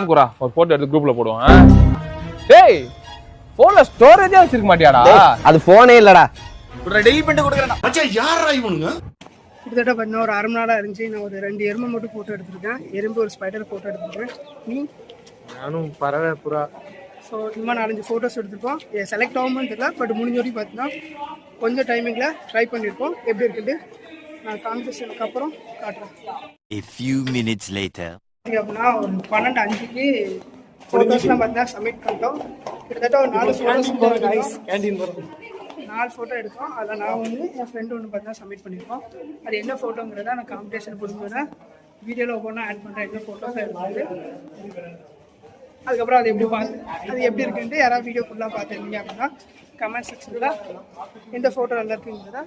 காமிக்குறா ஒரு போட்டோ எடுத்து குரூப்ல போடுவோம். டேய் போன்ல ஸ்டோரேஜே வச்சிருக்க மாட்டியாடா? அது போனே இல்லடா. டெலிட் பண்ணிட்டு கொடுக்குறேன் மச்சான். யாரா இவனுங்க? கிட்டத்தட்ட பார்த்தீங்கன்னா ஒரு 1/2 மணி நேரம் இருந்துச்சு. நான் ஒரு 2 எருமை மட்டும் ஃபோட்டோ எடுத்துருக்கேன். எறும்பு ஒரு ஸ்பைடர் ஃபோட்டோ எடுத்துருக்கேன். நீ? நானும் பறவை புறா. ஸோ இந்த மாதிரி 4-5 ஃபோட்டோஸ் எடுத்துருக்கோம். செலக்ட் ஆகுமான்னு தெரியல, பட் முடிஞ்ச வரைக்கும் பார்த்தீங்கன்னா கொஞ்சம் டைமிங்கில் ட்ரை பண்ணியிருக்கோம். எப்படி இருக்குது நான் காம்படிஷனுக்கு அப்புறம் காட்டுறேன். A few minutes later. அப்படின்னா ஒரு 12:05க்கு ஃபோட்டோஸ்லாம் பார்த்தீங்கன்னா சப்மிட் பண்ணிட்டோம். கிட்டத்தட்ட ஒரு 4 ஃபோட்டோஸ் கேண்டீன் போகிறது 4 ஃபோட்டோ எடுத்தோம். அதில் நான் ஒன்று என் ஃப்ரெண்டு ஒன்று பார்த்தீங்கன்னா சப்மிட் பண்ணியிருக்கோம். அது என்ன ஃபோட்டோங்கிறத நான் காம்படிஷன் கொடுக்குறேன். வீடியோவில் ஒவ்வொன்றா ஆட் பண்ணுறேன். என்ன ஃபோட்டோஸ் எடுத்துட்டு அதுக்கப்புறம் அது எப்படி இருக்குன்ட்டு யாராவது வீடியோ ஃபுல்லாக பார்த்துருந்தீங்க அப்படின்னா கமெண்ட் செக்ஷனில் எந்த ஃபோட்டோ நல்லா இருக்குங்கிறத